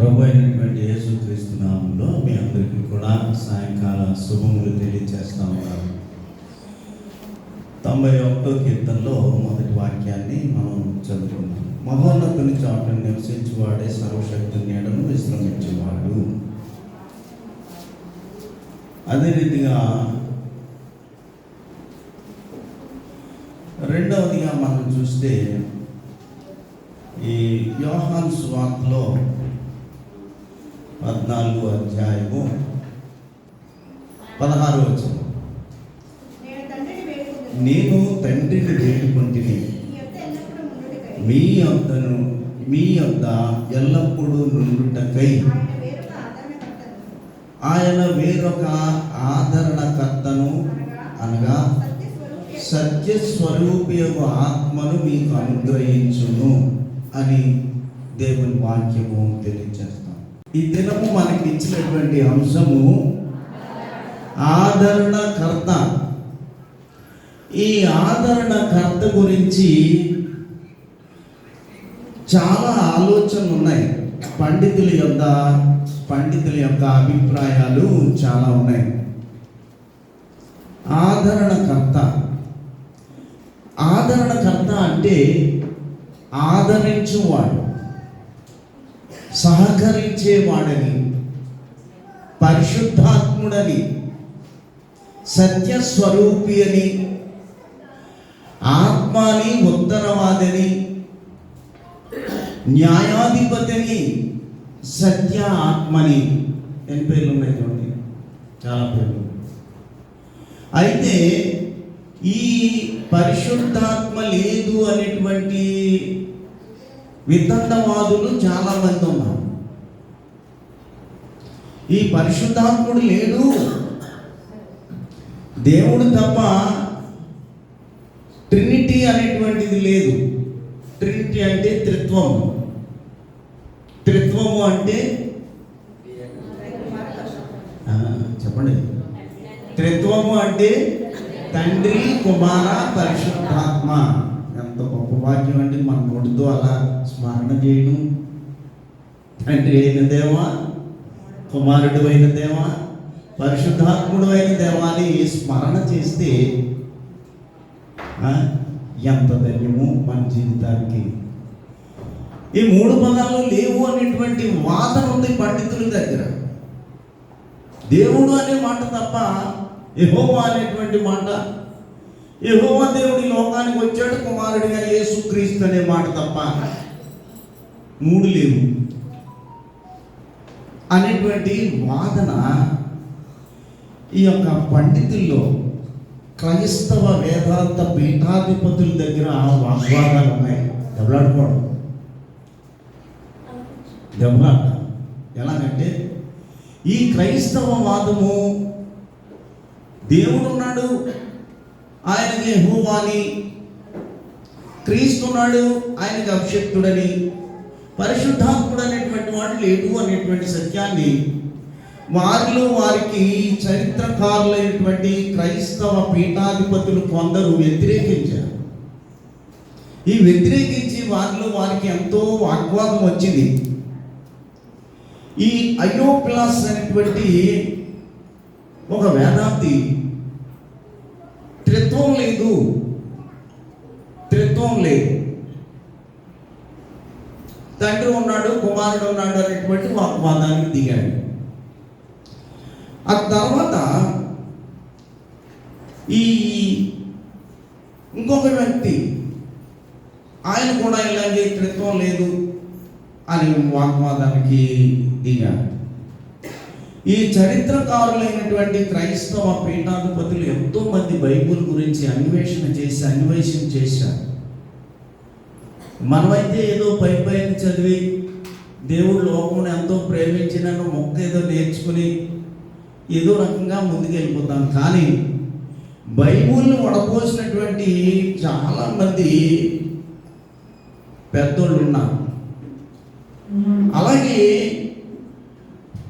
ప్రభు అయినటువంటి యేసుక్రీస్తు నామములో మీ అందరికీ కూడా సాయంకాల శుభములు తెలియజేస్తా ఉన్నాను. 91వ కీర్తనలో మొదటి వాక్యాన్ని మనం చదువుకున్నాం. మహోన్నతుని చాటును నివసించువాడే సర్వశక్తి నీడను విశ్రమించేవాడు. అదే రీతిగా రెండవదిగా మనం చూస్తే ఈ యోహాను సువార్తలో 14వ అధ్యాయము 16వ వచనం, నేను తండ్రిని వేడుకొంటిని మీ యొద్ద ఎల్లప్పుడూ నుండుటకై ఆయన వేరొక ఆదరణకర్తను అనగా సత్యస్వరూపియగు ఆత్మను మీకు అనుగ్రహించును అని దేవుని వాక్యము తెలియజేస్తాం. ఈ దినము మనకి ఇచ్చినటువంటి అంశము ఆదరణకర్త. ఈ ఆదరణకర్త గురించి చాలా ఆలోచనలు ఉన్నాయి. పండితుల యొక్క అభిప్రాయాలు చాలా ఉన్నాయి. ఆదరణకర్త అంటే ఆదరించువాడు, సహకరించేవాడని, పరిశుద్ధాత్ముడని, సత్యస్వరూపి అని, ఆత్మని, ఉత్తరవాదని, న్యాయాధిపతిని, సత్య ఆత్మని, ఎన్ని పేర్లు ఉన్నాయి చూడండి, చాలా పేర్లు. అయితే ఈ పరిశుద్ధాత్మ లేదు అనేటువంటి వితండవాదులు చాలా మంది ఉన్నారు. ఈ పరిశుద్ధాత్ముడు లేడు, దేవుడు తప్ప ట్రినిటీ అనేటువంటిది లేదు. ట్రినిటీ అంటే త్రిత్వము. త్రిత్వము అంటే చెప్పండి. త్రిత్వము అంటే తండ్రి, కుమార, పరిశుద్ధాత్మ. ఎంత గొప్ప వాక్యం అండి. మన నోటితో అలా స్మరణ చేయడం. తండ్రి అయిన దేవా, కుమారుడు అయిన దేవా, పరిశుద్ధాత్ముడు అయిన దేవాని స్మరణ చేస్తే ఎంత ధన్యము మన జీవితానికి. ఈ మూడు పదాలు లేవు అనేటువంటి వాదన ఉంది పండితుల దగ్గర. దేవుడు అనే మాట తప్ప యెహోవా అనేటువంటి మాట, యెహోవా దేవుడి లోకానికి వచ్చాడు కుమారుడిగా యేసుక్రీస్తు అనే మాట తప్ప మూడు లేవు అనేటువంటి వాదన ఈ యొక్క పండితుల్లో, క్రైస్తవ వేదాంత పీఠాధిపతుల దగ్గర వాగ్వాదాలు ఉన్నాయి. దెబ్బలాట ఎలాగంటే, ఈ క్రైస్తవ వాదము దేవుడున్నాడు, ఆయనకి యెహోవా అని, క్రీస్తున్నాడు, ఆయనకి అభిషక్తుడని, పరిశుద్ధాత్ముడు అనేటువంటి వాడు లేడు అనేటువంటి సత్యాన్ని వారిలో వారికి చరిత్రకారులైనటువంటి క్రైస్తవ పీఠాధిపతులు కొందరు వ్యతిరేకించారు. ఈ వ్యతిరేకించి వారిలో వారికి ఎంతో వాగ్వాదం వచ్చింది. ఈ అయోప్లాస్ అనేటువంటి ఒక వేదాంతి త్రిత్వం లేదు, తండ్రి ఉన్నాడు, కుమారుడు ఉన్నాడు అనేటువంటి వాగ్వాదానికి దిగాడు. ఆ తర్వాత ఈ ఇంకొక వ్యక్తి ఆయన కూడా ఇలాగే త్రిత్వం లేదు అని వాగ్వాదానికి దిగాడు. ఈ చరిత్రకారులైనటువంటి క్రైస్తవ పీఠాధిపతులు ఎంతో మంది బైబిల్ గురించి అన్వేషణ చేశారు. మనమైతే ఏదో పైన చదివి దేవుడు లోకమును ఎంతో ప్రేమించినను మొక్క ఏదో నేర్చుకుని ఏదో రకంగా ముందుకు వెళ్ళిపోతాం. కానీ బైబిల్ని వడపోసినటువంటి చాలామంది పెద్దోళ్ళు ఉన్నారు. అలాగే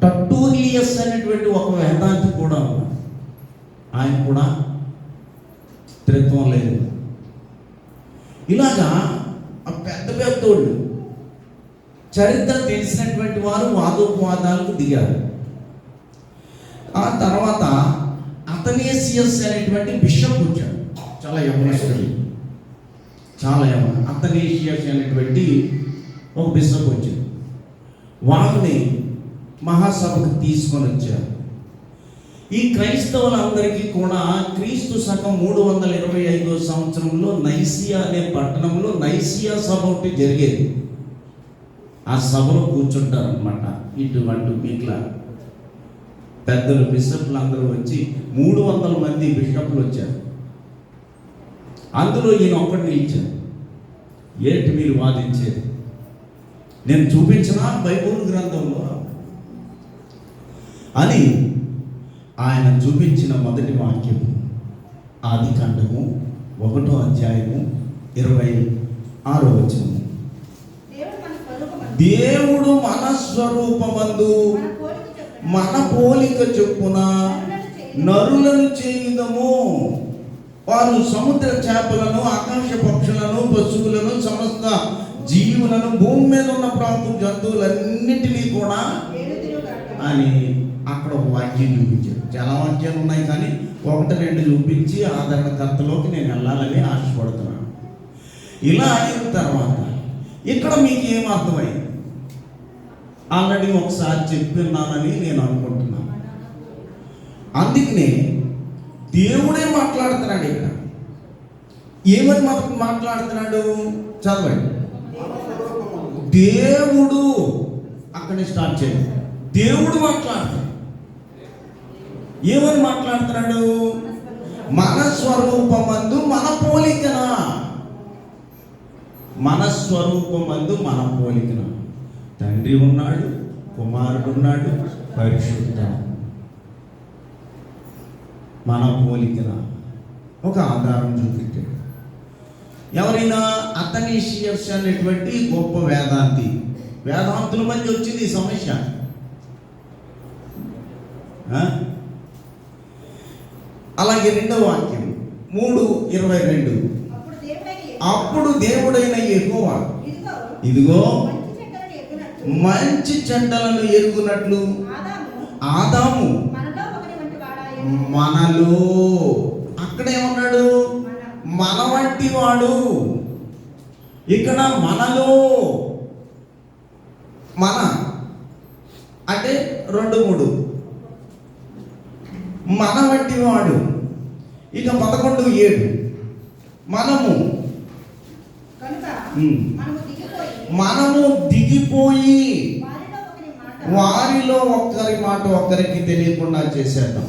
టర్టూలియస్ అనేటువంటి ఒక వేదాంతి కూడా ఉన్నాడు. ఆయన కూడా త్రిత్వం లేదు. ఇలాగా ఆ పెద్దోళ్ళు చరిత్ర తెలిసినటువంటి వారు వాదోపవాదాలకు దిగారు. ఆ తర్వాత అతనేసియస్ అనేటువంటి బిషప్ వచ్చాడు, చాలా యవనస్తుడు, చాలా యవన. అతనేసియస్ అనేటువంటి ఒక బిషప్ వచ్చాడు. వాళ్ళని మహాసభకు తీసుకొని వచ్చారు. ఈ క్రైస్తవులందరికీ కూడా క్రీస్తు శకం 325 సంవత్సరంలో నైసియా అనే పట్టణంలో నైసియా సభ ఒకటి జరిగేది. ఆ సభలో కూర్చుంటారనమాట ఇటువంటి మీట్లా పెద్దలు, బిషప్లు అందరూ వచ్చి 300 మంది బిషప్లు వచ్చారు. అందులో ఈయన ఒక్కటి నిలిచారు. ఏంటి మీరు వాదించేది? నేను చూపించిన బైబిల్ గ్రంథంలో అని ఆయన చూపించిన మొదటి వాక్యం ఆదికాండము 1వ అధ్యాయము 26వ వచనము. దేవుడు మన స్వరూపమందు మన పోలిక చొప్పున నరులను చేయుదము. వారు సముద్ర చేపలను, ఆకాశ పక్షులను, పశువులను, సమస్త జీవులను, భూమి మీద ఉన్న ప్రాంతం జంతువులన్నిటినీ కూడా అని అక్కడ ఒక వాక్యం చూపించారు. చాలా వాక్యాలు ఉన్నాయి కానీ 1-2 చూపించి ఆదరణకర్తలోకి నేను వెళ్ళాలని ఆశపడుతున్నాను. ఇలా అయిన తర్వాత ఇక్కడ మీకు ఏం అర్థమైంది? ఆల్రెడీ ఒకసారి చెప్పిన్నానని నేను అనుకుంటున్నాను. అందుకనే దేవుడే మాట్లాడుతున్నాడు. ఇక్కడ ఏమని మాట్లాడుతున్నాడు? చదవండి. దేవుడు, అక్కడి స్టార్ట్ చేయండి. దేవుడు మాట్లాడుతున్నాడు. ఏమని మాట్లాడుతున్నాడు? మన స్వరూపమందు మన పోలికన. మన స్వరూపమందు మన పోలికన. తండ్రి ఉన్నాడు, కుమారుడు ఉన్నాడు, పరిశుద్ధ. మన పోలికన ఒక ఆధారం చూపించాడు. ఎవరైనా అతనీషియస్ అనేటువంటి గొప్ప వేదాంతుల మధ్య వచ్చింది ఈ సమస్య. అలాగే 2వ వాక్యం 3:22. అప్పుడు దేవుడైన యెహోవా ఇదిగో మంచి చెడ్డలను ఎరుగునట్లు ఆదాము మనలో, అక్కడేమన్నాడు? మన వంటి వాడు. ఇక్కడ మనలో, మన అంటే 2-3 మన వంటి వాడు. ఇక 11:7 మనము దిగిపోయి వారిలో ఒక్కరి మాట ఒక్కరికి తెలియకుండా చేసేద్దాం.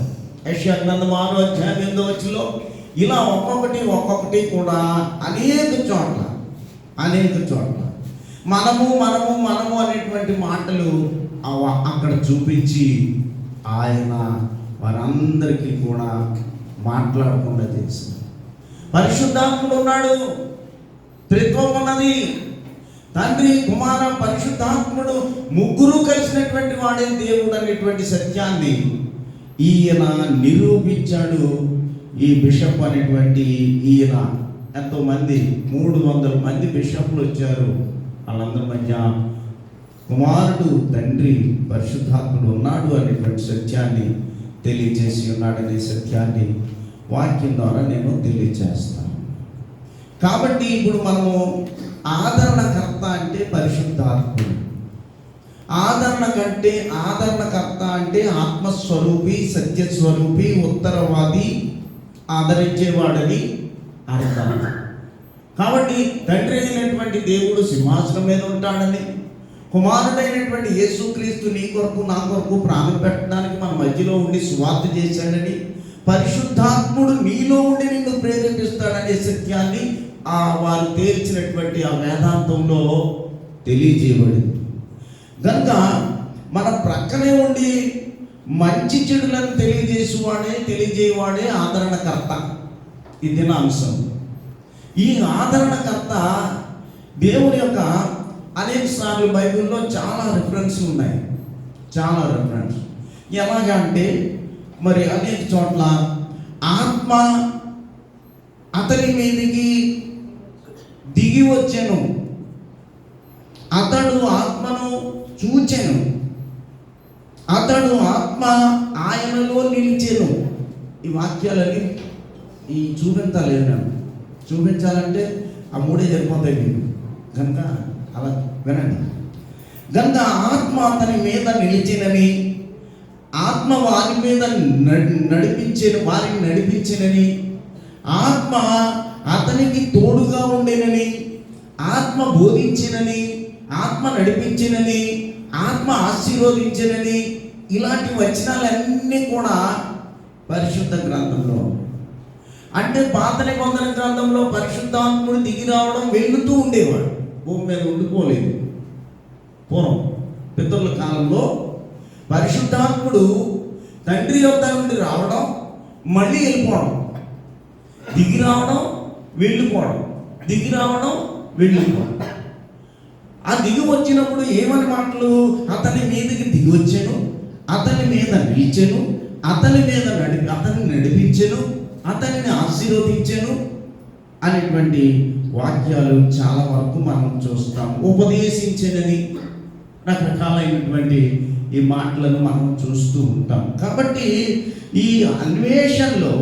యెషయా గ్రంథం 6వ అధ్యాయం 8వ వచనంలో ఇలా ఒక్కొక్కటి కూడా అనేక చోట్ల మనము అనేటువంటి మాటలు అక్కడ చూపించి ఆయన వారందరికీ కూడా మాట్లాడకుండా చేశారు. పరిశుద్ధాత్ముడు ఉన్నాడు, త్రిత్వం ఉన్నది. తండ్రి, కుమార, పరిశుద్ధాత్ముడు ముగ్గురు కలిసినటువంటి వాడే దేవుడు అనేటువంటి సత్యాన్ని ఈయన నిరూపించాడు. ఈ బిషప్ అనేటువంటి ఈయన ఎంతోమంది 300 మంది బిషప్లు వచ్చారు. వాళ్ళందరి మధ్య కుమారుడు, తండ్రి, పరిశుద్ధాత్ముడు ఉన్నాడు అనేటువంటి సత్యాన్ని తెలియజేసి ఉన్నాడనే సత్యాన్ని వాక్యం ద్వారా నేను తెలియజేస్తాను. కాబట్టి ఇప్పుడు మనము ఆదరణకర్త అంటే పరిశుద్ధాత్ముడు, ఆదరణకర్త అంటే ఆత్మస్వరూపి, సత్యస్వరూపి, ఉత్తరవాది, ఆదరించేవాడని అర్థం. కాబట్టి తండ్రి అయినటువంటి దేవుడు సింహాసనం మీద ఉంటాడని, కుమారుడైనటువంటి యేసుక్రీస్తు నీ కొరకు నా కొరకు ప్రాణం పెట్టడానికి మన మధ్యలో ఉండి సువార్త చేశాడని, పరిశుద్ధాత్ముడు నీలో ఉండి నిన్ను ప్రేరేపిస్తాడనే సత్యాన్ని వారు తేల్చినటువంటి ఆ వేదాంతంలో తెలియజేయబడింది. కనుక మన ప్రక్కనే ఉండి మంచి చెడులను తెలియజేయవాడే ఆదరణకర్త. ఇది నా అంశం. ఈ ఆదరణకర్త దేవుని యొక్క అనేక సార్లు బైబిల్లో చాలా రిఫరెన్స్లు ఉన్నాయి. ఎలాగంటే మరి అనేక చోట్ల ఆత్మ అతని మీదకి దిగి వచ్చాను, అతడు ఆత్మను చూచెను, అతడు ఆత్మ ఆయనలో నిలిచెను. ఈ వాక్యాలని చూపించలేదు నేను. చూపించాలంటే ఆ మూడే సరిపోతాయి మీకు, కనుక అలా వినండి. కనుక ఆత్మ అతని మీద నిలిచినని, ఆత్మ వారి మీద వారిని నడిపించినని, ఆత్మ అతనికి తోడుగా ఉండేనని, ఆత్మ బోధించినని, ఆత్మ నడిపించినని, ఆత్మ ఆశీర్వదించినని, ఇలాంటి వచనాలన్నీ కూడా పరిశుద్ధ గ్రంథంలో. అంటే పాత నిబంధన గ్రంథంలో పరిశుద్ధాత్ముడు దిగి రావడం, వెళ్తూ ఉండేవాడు, భూమి మీద ఉండిపోలేదు. పూర్వం పితరుల కాలంలో పరిశుద్ధాత్ముడు తండ్రి యొద్ద నుండి రావడం, మళ్ళీ వెళ్ళిపోవడం, దిగి రావడం, వెళ్ళిపోవడం, దిగి రావడం, వెళ్ళిపోవడం. ఆ దిగి వచ్చినప్పుడు ఏమని మాటలు? అతని మీదకి దిగి వచ్చాను, అతని మీద నిలిచెను, అతన్ని నడిపించెను, అతనిని ఆశీర్వదించెను అనేటువంటి వాక్యాలు చాలా వరకు మనం చూస్తాం. ఉపదేశించనని రకరకాలైనటువంటి ఈ మాటలను మనం చూస్తూ ఉంటాం. కాబట్టి ఈ అన్వేషణలో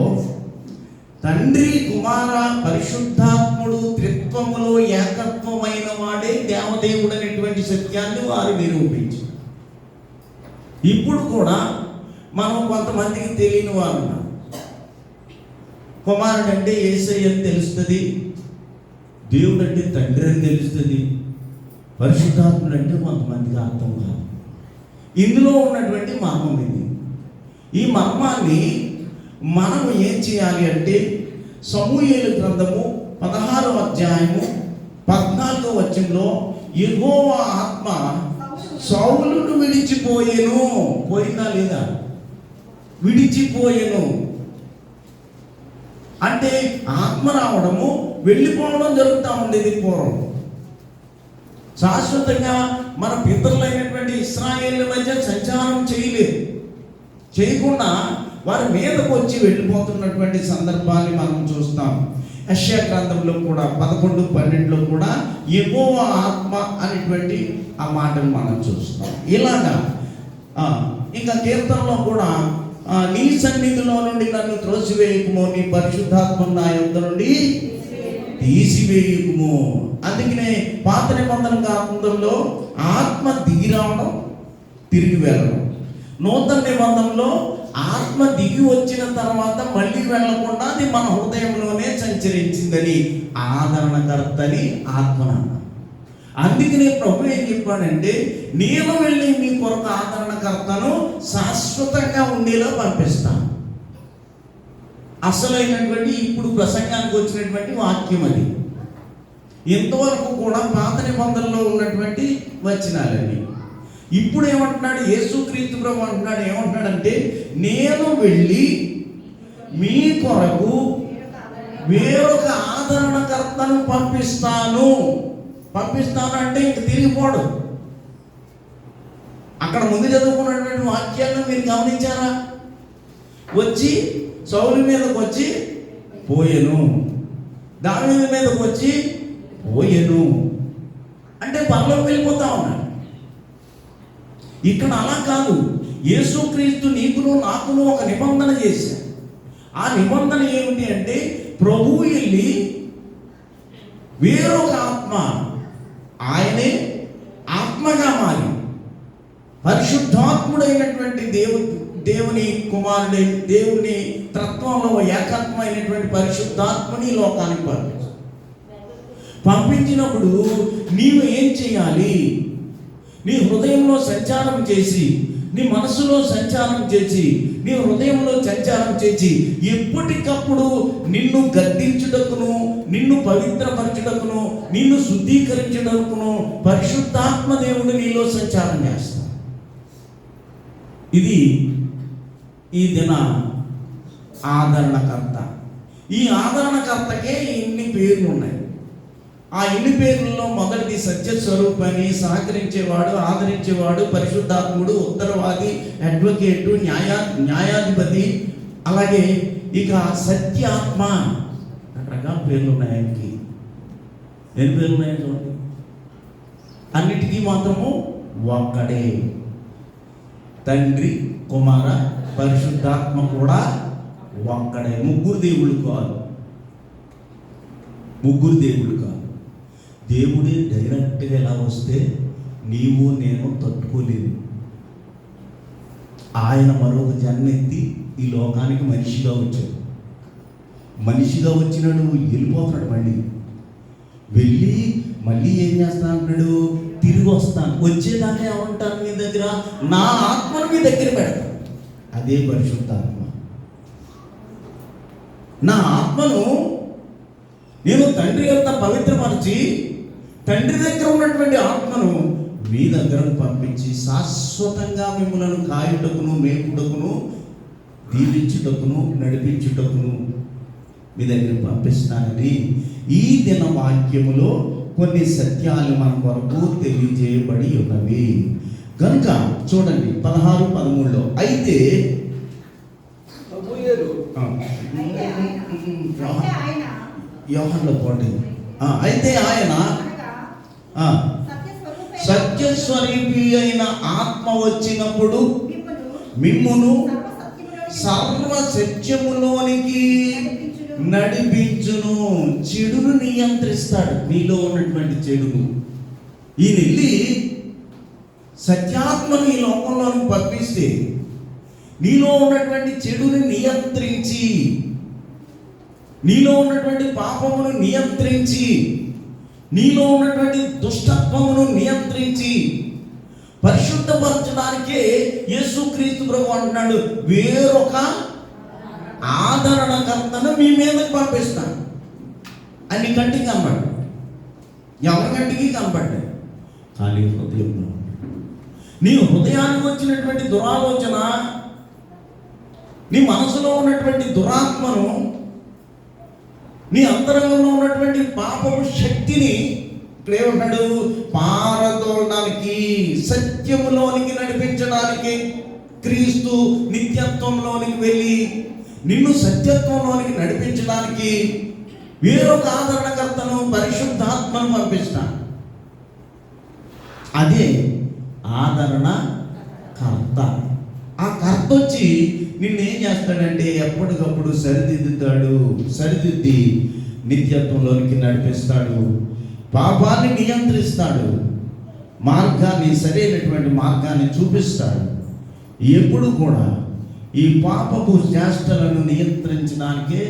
తండ్రి, కుమార, పరిశుద్ధాత్ముడు త్రిత్వములో ఏకత్వమైన వాడే దేవదేవుడు అనేటువంటి సత్యాన్ని వారు నిరూపించారు. ఇప్పుడు కూడా మనం కొంతమందికి తెలియని వారు ఉన్నారు. కుమారుడు అంటే యేసయ్య అని తెలుస్తుంది, దేవుడు అంటే తండ్రి అని తెలుస్తుంది, పరిశుద్ధాత్ముడు అంటే కొంతమందికి అర్థం కాదు. ఇందులో ఉన్నటువంటి మర్మం ఇది. ఈ మర్మాన్ని మనం ఏం చేయాలి అంటే, సమూయేలు గ్రంథము 16వ అధ్యాయము 14వ వచనంలో యెహోవా ఆత్మ సౌలును విడిచిపోయెను. పోయిందా లేదా? విడిచిపోయెను అంటే ఆత్మ రావడము, వెళ్ళిపోవడం జరుగుతూ ఉండేది పూర్వం. శాశ్వతంగా మన పితరులైనటువంటి ఇశ్రాయేలు మధ్య సంచారం చేయకుండా వారి మీదకు వచ్చి వెళ్ళిపోతున్నటువంటి సందర్భాన్ని మనం చూస్తాం. యెషయా గ్రంథంలో కూడా 11:12లో కూడా యెహోవా ఆత్మ అనేటువంటి ఆ మాటను మనం చూస్తాం. ఇలాగా ఇంకా కీర్తనలో కూడా నీ సన్నిధిలో నుండి నన్ను త్రోసివేయకుమో, నీ పరిశుద్ధాత్మ నా యొద్ద నుండి తీసివేయకుము. అందుకనే పాత నిబంధన గ్రంథంలో ఆత్మ దిగి రావడం, తిరిగి వెళ్ళడం. నూతన నిబంధనలో ఆత్మ దిగి వచ్చిన తర్వాత మళ్ళీ వెళ్ళకుండా అది మన హృదయంలోనే సంచరించిందని, ఆదరణకర్తని ఆత్మనన్న. అందుకనే ప్రభు ఏం చెప్పాడంటే, నేను వెళ్ళి మీ కొరకు ఆదరణకర్తను శాశ్వతంగా ఉండేలా పంపిస్తాను. అసలైనటువంటి ఇప్పుడు ప్రసంగానికి వచ్చినటువంటి వాక్యం అది. ఇంతవరకు కూడా పాత నిబంధనలో ఉన్నటువంటి వచనాలండి. ఇప్పుడు ఏమంటున్నాడు? యేసుక్రీస్తు ప్రభు అంటున్నాడు, ఏమంటున్నాడంటే, నేను వెళ్ళి మీ కొరకు వేరొక ఆదరణకర్తను పంపిస్తాను అంటే ఇంక తిరిగిపోడు. అక్కడ ముందు చదువుకున్నటువంటి వాక్యాలను మీరు గమనించారా? వచ్చి సౌలు మీదకి వచ్చి పోయెను, దావీదు మీదకి వచ్చి పోయెను అంటే పరలోకి వెళ్ళిపోతా ఉన్నాడు. ఇక్కడ అలా కాదు. యేసుక్రీస్తు నీకును నాకును ఒక నిబంధన చేశాడు. ఆ నిబంధన ఏమిటి అంటే, ప్రభువు వెళ్ళి వేరొక ఆత్మ, ఆయనే ఆత్మగా మారి పరిశుద్ధాత్ముడైనటువంటి దేవుని కుమారుడై, దేవుని తత్వంలో ఏకత్వమైనటువంటి పరిశుద్ధాత్మని లోకానికి పంపించినప్పుడు నీవు ఏం చేయాలి? నీ హృదయంలో సంచారం చేసి, నీ మనసులో సంచారం చేసి, నీ హృదయంలో సంచారం చేసి, ఎప్పటికప్పుడు నిన్ను గద్దించుటకును, నిన్ను పవిత్రపరచుటకును, నిన్ను శుద్ధీకరించుటకును పరిశుద్ధాత్మ దేవుడు నీలో సంచారం చేస్తాడు. ఇది ఈ దిన ఆదరణకర్త. ఈ ఆదరణకర్తకే ఇన్ని పేర్లు ఉన్నాయి. ఆ ఇన్ని పేర్లలో మొదటిది సత్యస్వరూపని, సహకరించేవాడు, ఆదరించేవాడు, పరిశుద్ధాత్ముడు, ఉత్తరవాది, అడ్వకేటు, న్యాయాధిపతి, అలాగే ఇక సత్యాత్మ. రకరకాల పేర్లు ఉన్నాయి ఆయనకి. ఎన్ని పేర్లు ఉన్నాయి చూడండి. అన్నిటికీ మాత్రము ఒక్కడే. తండ్రి, కుమార, పరిశుద్ధాత్మ కూడా ఒక్కడే. ముగ్గురు దేవుళ్ళు కాదు, ముగ్గురు దేవుళ్ళు కాదు. దేవుడే డైరెక్ట్గా ఎలా వస్తే నీవు నేను తట్టుకోలేదు. ఆయన మరొక జన్మెత్తి ఈ లోకానికి మనిషిగా వచ్చాడు. మనిషిగా వచ్చినాడు, వెళ్ళిపోతున్నాడు. వెళ్ళి మళ్ళీ ఏం చేస్తా అంటున్నాడు? తిరిగి వస్తాను, వచ్చేదాన్ని ఏమంటాను మీ దగ్గర? నా ఆత్మను మీ దగ్గర పెడతాను. అదే పరిశుద్ధాత్మ. నా ఆత్మను నేను తండ్రి యొక్క పవిత్రపరిచి, తండ్రి దగ్గర ఉన్నటువంటి ఆత్మను మీ దగ్గరకు పంపించి శాశ్వతంగా మిమ్మల్ని కాయుటకును, మేపుటకును, దీవించుటకును, నడిపించుటకును మీ దగ్గర పంపిస్తానని ఈ దిన వాక్యములో కొన్ని సత్యాలు మన కొరకు తెలియజేయబడి ఉన్నవి. కనుక చూడండి 16, 13లో అయితే యోహానులో పోటీ. అయితే ఆయన సత్యస్వరూపి అయిన ఆత్మ వచ్చినప్పుడు మిమ్మును సర్వ సత్యములోనికి నడిపించును. చెడును నియంత్రిస్తాడు, మీలో ఉన్నటువంటి చెడును. ఈయన వెళ్ళి సత్యాత్మను ఈ లోకంలోకి పంపిస్తే నీలో ఉన్నటువంటి చెడుని నియంత్రించి, నీలో ఉన్నటువంటి పాపమును నియంత్రించి, నీలో ఉన్నటువంటి దుష్టత్వమును నియంత్రించి పరిశుద్ధపరచడానికే యేసుక్రీస్తు ప్రభు అంటున్నాడు, వేరొక ఆదరణకర్తను మీ మీదకి పంపిస్తాను. అన్ని కంటికి కనబడ్డాడు, ఎవరి కంటికి కనబడ్డాడు, కానీ హృదయంలో నీ హృదయానికి వచ్చినటువంటి దురాలోచన, నీ మనసులో ఉన్నటువంటి దురాత్మను, నీ అంతరంగంలో ఉన్నటువంటి పాపపు శక్తిని ఇక్కడ ఏమంటాడు? పారదోలడానికి, సత్యములోనికి నడిపించడానికి, క్రీస్తు నిత్యత్వంలోనికి వెళ్ళి నిన్ను సత్యత్వంలోనికి నడిపించడానికి వేరొక ఆదరణకర్తను, పరిశుద్ధాత్మను పంపిస్తాను. అదే ఆదరణ కర్త. ఆ కర్త వచ్చి నిన్నేం చేస్తాడంటే ఎప్పటికప్పుడు సరిదిద్దుతాడు, సరిదిద్ది నిత్యత్వంలోనికి నడిపిస్తాడు, పాపాన్ని నియంత్రిస్తాడు, మార్గాన్ని, సరైనటువంటి మార్గాన్ని చూపిస్తాడు. ఎప్పుడు కూడా ఈ పాపపు చేష్టలను నియంత్రించడానికే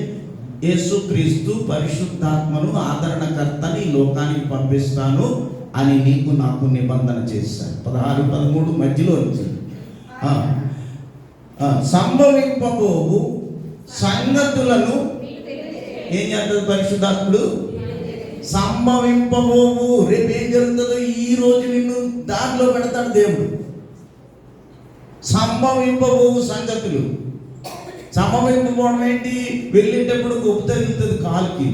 యేసుక్రీస్తు పరిశుద్ధాత్మను, ఆదరణకర్తని లోకానికి పంపిస్తాను అని నీకు నాకు నిబంధన చేశాడు. 16, 13 మధ్యలో వచ్చింది. సంభవింపబోవు సంగతులను ఏం చేస్తుంది పరిశుద్ధాత్ముడు? సంభవింపబోవు, రేపు ఏం జరుగుతుందో ఈ రోజు నిన్ను దారిలో పెడతాడు దేవుడు. సంభవింపబోవు సంగతులు. సంభవింపబోవడం ఏంటి? వెళ్ళేటప్పుడు గొప్ప తగులుతుంది కాలుకి,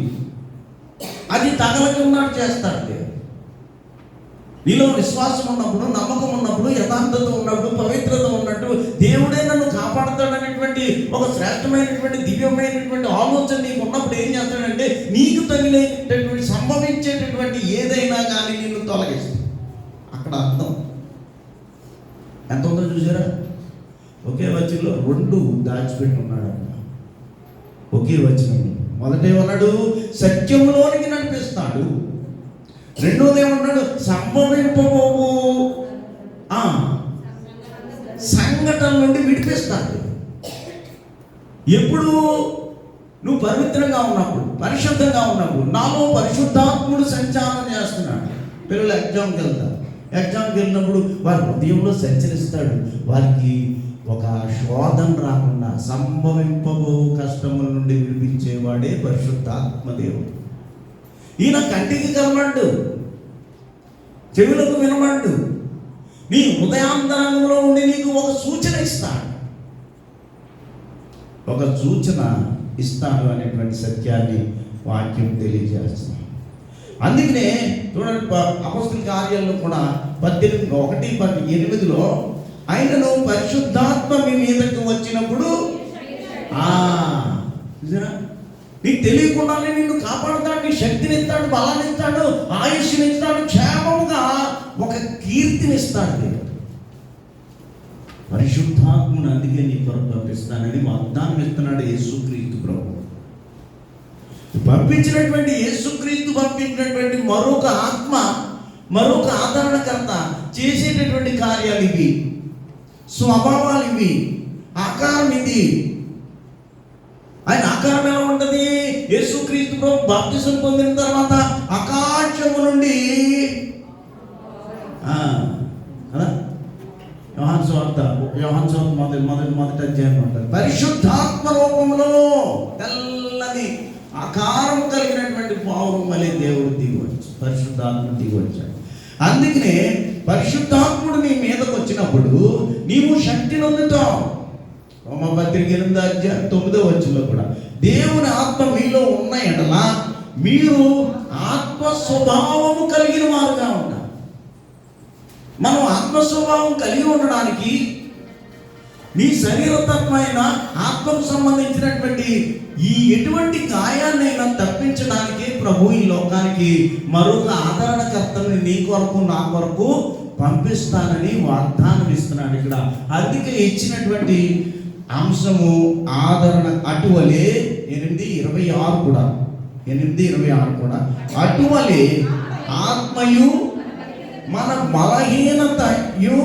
అది తగలకున్నాడు చేస్తాడు దేవుడు. నీలో విశ్వాసం ఉన్నప్పుడు, నమ్మకం ఉన్నప్పుడు, యథార్థత ఉన్నప్పుడు, పవిత్రత ఉన్నట్టు దేవుడే నన్ను కాపాడుతాడనేటువంటి ఒక శ్రేష్టమైనటువంటి దివ్యమైనటువంటి ఆలోచన నీకు ఉన్నప్పుడు ఏం చేస్తాడంటే నీకు తగిలేటటువంటి సంభవించేటటువంటి ఏదైనా కానీ నిన్ను తొలగిస్తాడు. అక్కడ అర్థం ఎంత ఉందో చూసారా? ఒకే వచనంలో 2 దాచిపెట్టి ఉన్నాడు. ఒకే వచనం మొదటేమన్నాడు? సత్యములోనికి నడిపిస్తాడు. రెండోది ఏమన్నాడు? సంభవింపబోవు సంఘటన నుండి విడిపిస్తాడు. ఎప్పుడు? నువ్వు పవిత్రంగా ఉన్నప్పుడు, పరిశుద్ధంగా ఉన్నప్పుడు. నాలో పరిశుద్ధాత్ముడు సంచారం చేస్తున్నాడు. పిల్లలు ఎగ్జామ్కి వెళ్తారు. ఎగ్జామ్కి వెళ్ళినప్పుడు వారి హృదయంలో సంచరిస్తాడు. వారికి ఒక శోధన రాకుండా సంభవింపబో కష్టముల నుండి విడిపించేవాడే పరిశుద్ధాత్మదేవుడు. ఈయన కంటికి కనబడ్డు, చెవులకు వినబడ్డు, నీ హృదయాంతరంగంలో ఉండి నీకు ఒక సూచన ఇస్తాడు, ఒక సూచన ఇస్తాడు అనేటువంటి సత్యాన్ని వాక్యం తెలియజేస్తున్నాడు. అందుకనే చూడండి అపొస్తలుల కార్యాల్లో కూడా 18:1-8లో ఆయనను పరిశుద్ధాత్మ మీ మీదకు వచ్చినప్పుడు నీకు తెలియకుండానే నిన్ను కాపాడుతాడు, నీ శక్తిని ఇస్తాడు, బలాన్ని ఇస్తాడు, ఆయుష్ని ఇస్తాడు, క్షేమముగా ఒక కీర్తిని ఇస్తాడు దేవుడు. పరిశుద్ధాత్మను అందుకే నీ కొరకు పంపిస్తానని వాగ్దానం ఇస్తున్నాడు యేసుక్రీస్తు ప్రభు. పంపించినటువంటి యేసుక్రీస్తు పంపించినటువంటి మరొక ఆత్మ, మరొక ఆదరణకర్త చేసేటటువంటి కార్యాలు ఇవి, స్వభావాలు ఇవి, ఆకారం ఇది. ఆయన ఆకారం ఎలా ఉంటుంది? యేసుక్రీస్తు ప్రభు బాప్తిసం పొందిన తర్వాత ఆకాశము నుండి కదా యోహాను సువార్త మొదటి అధ్యాయం ఉంటుంది. పరిశుద్ధాత్మ రూపంలో తెల్లని ఆకారం కలిగినటువంటి పావురం వలె దేవుడు దిగవచ్చు, పరిశుద్ధాత్మ దిగొచ్చాడు. అందుకనే పరిశుద్ధాత్ముడు నీ మీదకి వచ్చినప్పుడు నీవు శక్తిని పొందుతావు. రోమపత్రిక 8:9 కూడా దేవుని ఆత్మ మీలో ఉన్న ఎడల మీరు ఆత్మ స్వభావము కలిగిన వారుగా ఉంటారు. మనం ఆత్మ స్వభావం కలిగి ఉండడానికి నీ శరీరతత్వమైన ఆత్మకు సంబంధించినటువంటి ఈ ఎటువంటి గాయాన్నైనా తప్పించడానికి ప్రభు ఈ లోకానికి మరొక ఆదరణకర్తని నీ కొరకు నా కొరకు పంపిస్తానని వాగ్దానం ఇస్తున్నాడు ఇక్కడ. అందుకే ఇచ్చినటువంటి అంశము ఆదరణ. అటువలే 8:26 కూడా, 8:26 కూడా అటువలే ఆత్మయు మన బలహీనతయు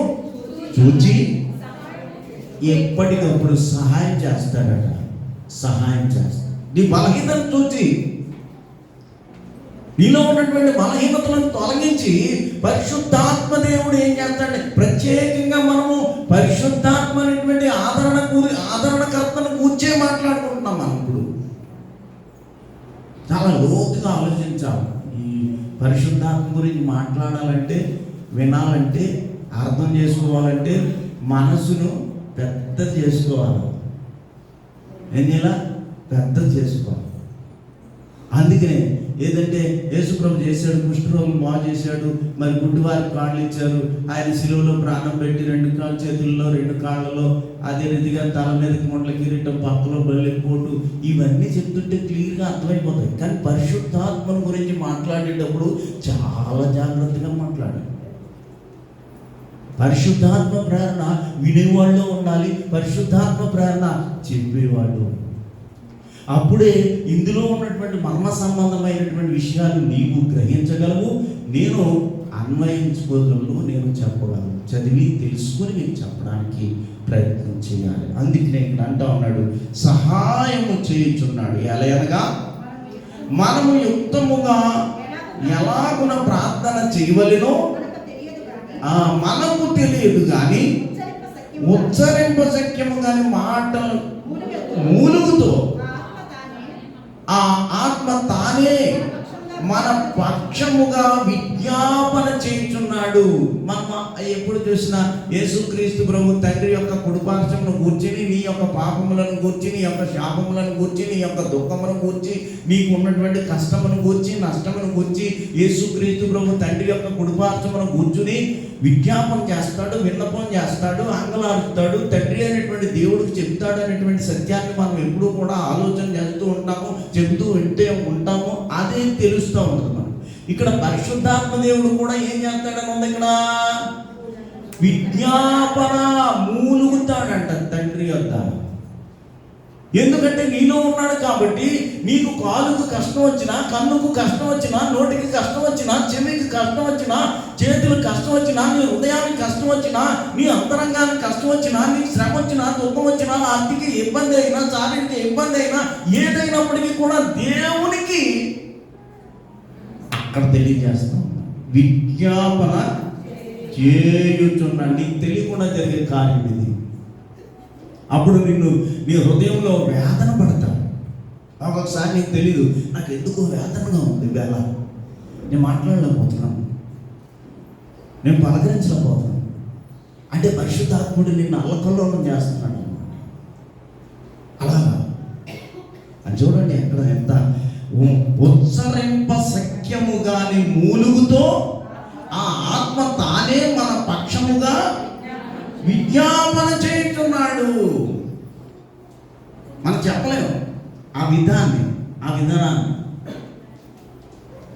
చూచి ఎప్పటికప్పుడు సహాయం చేస్తాడట. సహాయం చేస్తాడు. నీ బలహీనతను చూచి, నీలో ఉన్నటువంటి బలహీనతలను తొలగించి పరిశుద్ధాత్మ దేవుడు ఏం చేస్తాడంటే, ప్రత్యేకంగా మనము పరిశుద్ధాత్మ అనేటువంటి ఆదరణకర్తను కూర్చే మాట్లాడుకుంటున్నాం. మనం ఇప్పుడు చాలా లోతుగా ఆలోచించాలి. ఈ పరిశుద్ధాత్మ గురించి మాట్లాడాలంటే, వినాలంటే, అర్థం చేసుకోవాలంటే మనసును పెద్ద చేసుకోవాలి. ఏం చేయాల? పెద్ద చేసుకోవాలి. అందుకనే ఏదంటే యేసుప్రభు చేశాడు, కుష్ఠరోగులు బాగు చేశాడు, మరి గుడ్డివారికి కాళ్ళు ఇచ్చారు, ఆయన శిలువలో ప్రాణం పెట్టి 2 కాళ్ళ చేతుల్లో 2 కాళ్ళలో, అదే రీతిగా తల మీదకి మొండల కిరీటం, పక్కలో బల్లెపోటు, ఇవన్నీ చెప్తుంటే క్లియర్గా అర్థమైపోతాయి. కానీ పరిశుద్ధాత్మను గురించి మాట్లాడేటప్పుడు చాలా జాగ్రత్తగా మాట్లాడాలి. పరిశుద్ధాత్మ ప్రేరణ వినేవాళ్ళు ఉండాలి, పరిశుద్ధాత్మ ప్రేరణ చెప్పేవాళ్ళు. అప్పుడే ఇందులో ఉన్నటువంటి మర్మ సంబంధమైనటువంటి విషయాలు నీవు గ్రహించగలవు, నేను అన్వయించుకోగలను, నేను చెప్పగలను. చదివి తెలుసుకొని మీకు చెప్పడానికి ప్రయత్నం చేయాలి. అందుకనే ఇక్కడ అంటా ఉన్నాడు, సహాయము చేయుచున్నాడు. ఎలాగనగా మనము యుక్తముగా ఎలాగున ప్రార్థన చేయవలెనో మనకు తెలియదు కానీ ఉచ్చరింప శక్యము కానీ మాటలు మూలుగుతో ఆ ఆత్మ తానే మన పక్షముగా విజ్ఞాపన చేయుచున్నాడు. మనం ఎప్పుడు చూసినా యేసుక్రీస్తు ప్రభు తండ్రి యొక్క కుడిపార్శ్వమును కూర్చుని నీ యొక్క పాపములను కూర్చి, నీ యొక్క శాపములను కూర్చి, నీ యొక్క దుఃఖమును కూర్చి, నీకు ఉన్నటువంటి కష్టమును కూర్చి, నష్టమును కూర్చి యేసుక్రీస్తు ప్రభు తండ్రి యొక్క కుడిపార్శ్వమును కూర్చుని విజ్ఞాపన చేస్తాడు, విన్నపం చేస్తాడు, అంగలాడుతాడు, తండ్రి అనేటువంటి దేవుడికి చెప్తాడు అనేటువంటి సత్యాన్ని మనం ఎప్పుడూ కూడా ఆలోచన చేస్తూ ఉంటాము, చెబుతూ వింటే ఉంటాము. అదే తెలుస్తూ ఉంటుంది మనం. ఇక్కడ పరిశుద్ధాత్మ దేవుడు కూడా ఏం చేస్తాడని ఉంది, ఇక్కడ విజ్ఞాపన మూలుగుతాడంట తండ్రి వద్ద. ఎందుకంటే నీలో ఉన్నాడు కాబట్టి నీకు కాలుకు కష్టం వచ్చినా, కన్నుకు కష్టం వచ్చినా, నోటికి కష్టం వచ్చినా, చెవికి కష్టం వచ్చినా, చేతులకు కష్టం వచ్చినా, నీ హృదయానికి కష్టం వచ్చినా, నీ అంతరంగానికి కష్టం వచ్చినా, నీకు శ్రమ వచ్చినా, దుఃఖం వచ్చినా, ఆర్థిక ఇబ్బంది అయినా, శారీరక ఇబ్బంది అయినా, ఏదైనప్పటికీ కూడా దేవునికి అక్కడ తెలియజేస్తాం. విజ్ఞాపన చేయుచున్నా, నీకు తెలియకుండా జరిగే కార్యం ఇది. అప్పుడు నీ హృదయంలో వేదన పడతావు. ఒక్కొక్కసారి నీకు తెలీదు, నాకు ఎందుకో వేదనగా ఉంది, వేళ నేను మాట్లాడలేకపోతున్నాను, నేను పలకరించలేకపోతున్నాను అంటే పరిశుద్ధాత్ముడు నిన్ను అల్లకల్లోలం చేస్తున్నాడు అన్నమాట. అలాగా అని చూడండి, ఎక్కడ ఎంత ఉచ్చరింప శక్యము గాని మూలుగుతో ఆ ఆత్మ తానే మన పక్షముగా విజ్ఞాపన చేస్తున్నాడు. మనం చెప్పలేము ఆ విధాన్ని, ఆ విధానాన్ని.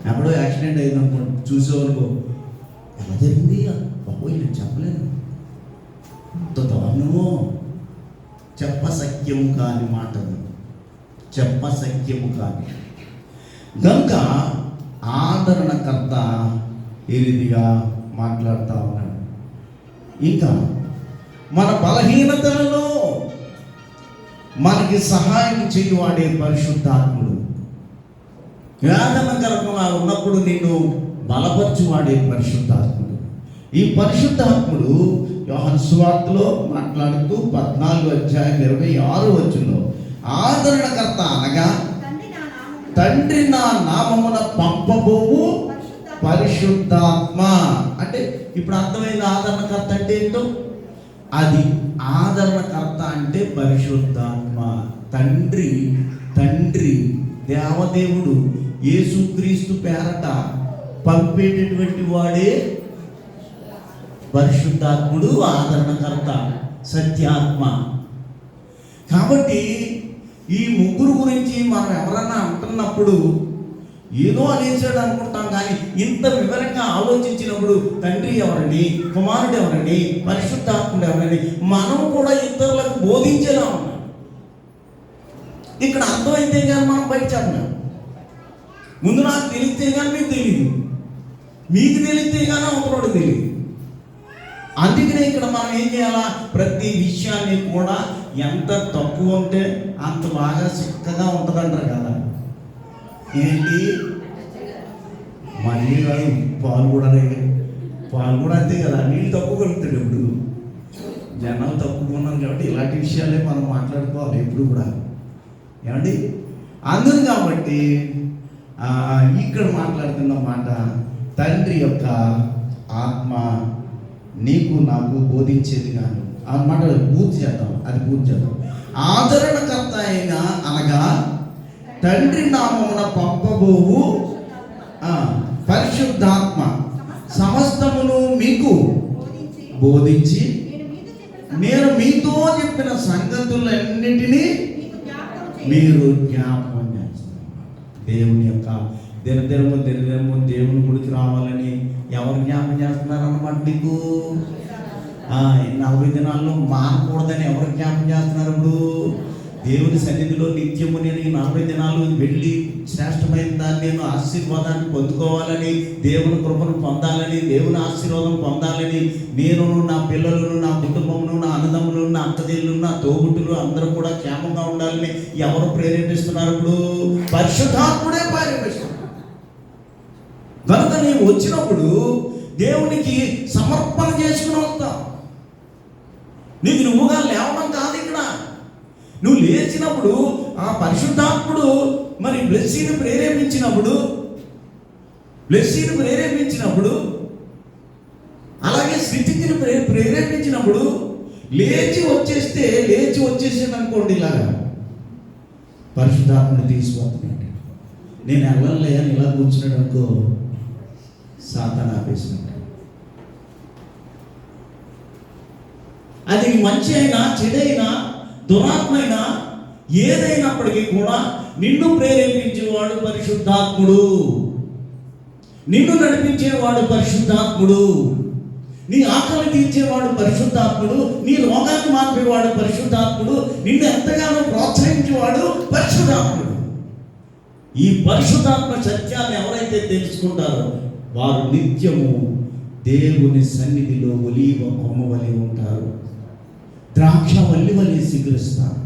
ఎప్పుడో యాక్సిడెంట్ అయింది అనుకోండి, చూసేవరకు ఎలా జరిగింది బాబోయ్ నేను చెప్పలేను, అంత దారుణమో, చెప్పసఖ్యము కాని మాటలు, చెప్పసఖ్యము కాని. కనుక ఆదరణకర్త ఈ రీతిగా మాట్లాడుతూ ఉన్నాడు. ఇంకా మన బలహీనతలలో మనకి సహాయం చేయువాడే పరిశుద్ధాత్ముడు. వేదనకరంగా ఉన్నప్పుడు నిన్ను బలపరచువాడే పరిశుద్ధాత్ముడు. ఈ పరిశుద్ధాత్ముడు యోహాను సువార్తలో మాట్లాడుతూ 14:26 ఆదరణకర్త అనగా తండ్రి నా నామమున పంపబోవు పరిశుద్ధాత్మ. అంటే ఇప్పుడు అర్థమైంది ఆదరణకర్త అంటే ఏంటో. అది ఆదరణకర్త అంటే పరిశుద్ధాత్మ. తండ్రి దేవదేవుడు యేసుక్రీస్తు పేరట పంపేటటువంటి వాడే పరిశుద్ధాత్ముడు, ఆదరణకర్త, సత్యాత్మ. కాబట్టి ఈ ముగ్గురు గురించి మనం ఎవరన్నా అంటున్నప్పుడు ఏదో అనేసాడు అనుకుంటాం, కానీ ఇంత వివరంగా ఆలోచించినప్పుడు తండ్రి ఎవరని, కుమారుడు ఎవరని, పరిశుద్ధాత్ముడు ఎవరని మనం కూడా ఇతరులకు బోధించేలా ఉన్నాం. ఇక్కడ అర్థమైతే కానీ మనం బయట చెప్పలేం. ముందు నాకు తెలిస్తే కానీ మీకు తెలియదు, మీకు తెలిస్తే కానీ అవతలవాడు తెలియదు. అందుకనే ఇక్కడ మనం ఏం చేయాలా, ప్రతి విషయాన్ని కూడా ఎంత తక్కువ ఉంటే అంత బాగా చిక్కగా ఉంటుందంటారు కదా. ఏంటి మళ్ళీ కాదు, పాలు కూడా అంతే కదా. నీళ్ళు తక్కువ కలుగుతాడు. ఇప్పుడు జనాలు తక్కువ ఉన్నారు కాబట్టి ఇలాంటి విషయాలే మనం మాట్లాడుకోవాలి ఎప్పుడు కూడా, ఏమండి. అందును కాబట్టి ఇక్కడ మాట్లాడుతున్న మాట, తండ్రి యొక్క ఆత్మ నీకు నాకు బోధించేది కాదు. ఆ మాట పూర్తి చేద్దాం. ఆదరణకర్త అయిన అనగా తండ్రి నామమున పంపబోవు పరిశుద్ధాత్మ సమస్తమును మీకు బోధించి నేను మీతో చెప్పిన సంగతులన్నింటినీ మీరు జ్ఞాపకం చేస్తారు. దేవుని యొక్క దినదినము దేవుని గుడికి రావాలని ఎవరు జ్ఞాపకం చేస్తున్నారు అన్నమాట నీకు. 40 దినాల్లో మానకూడదని ఎవరు జ్ఞాపకం చేస్తున్నారు? ఇప్పుడు దేవుని సన్నిధిలో నిత్యము నేను ఈ 40 దినాలు వెళ్ళి శ్రేష్టమైన దాన్ని నేను ఆశీర్వాదాన్ని పొందుకోవాలని, దేవుని కృపను పొందాలని, దేవుని ఆశీర్వాదం పొందాలని, నేను నా పిల్లలను, నా కుటుంబమును, నా అన్నదమ్ములు, నా అక్కచెల్లెలు, నా తోబుట్టులు అందరూ కూడా క్షేమంగా ఉండాలని ఎవరు ప్రేరేపిస్తున్నారు? ఇప్పుడు పరిశుద్ధాత్ముడే ప్రేరేపిస్తున్నారు. కనుక నీవు వచ్చినప్పుడు దేవునికి సమర్పణ చేసుకుని వస్తావు. నీకు నువ్వుగా లేవడం కాదు. ఇక్కడ నువ్వు లేచినప్పుడు ఆ పరిశుద్ధాత్ముడు మరి బ్లెస్సింగ్ని ప్రేరేపించినప్పుడు అలాగే స్థితిని ప్రేరేపించినప్పుడు లేచి వచ్చేసింది అనుకోండి, ఇలాగా పరిశుద్ధాత్ముడు తీసుకుపోతున్నాడు. నేను వెళ్ళలే అని ఇలా కూర్చున్నాడు అనుకో, సాతాను ఆపేసినట్టు. అది మంచి అయినా చెడైనా దురాత్మైనా ఏదైనప్పటికీ కూడా నిన్ను ప్రేరేపించేవాడు పరిశుద్ధాత్ముడు, నిన్ను నడిపించేవాడు పరిశుద్ధాత్ముడు, నీ ఆకలి తీర్చేవాడు పరిశుద్ధాత్ముడు, నీ రోగాన్ని మార్పేవాడు పరిశుద్ధాత్ముడు, నిన్ను ఎంతగానో ప్రోత్సహించేవాడు పరిశుద్ధాత్ముడు. ఈ పరిశుద్ధాత్మ సత్యాన్ని ఎవరైతే తెలుసుకుంటారో వారు నిత్యము దేవుని సన్నిధిలో ఒలీవ కొమ్మ వలె ఉంటారు, ద్రాక్ష వల్లి వలె సిగురుస్తారు.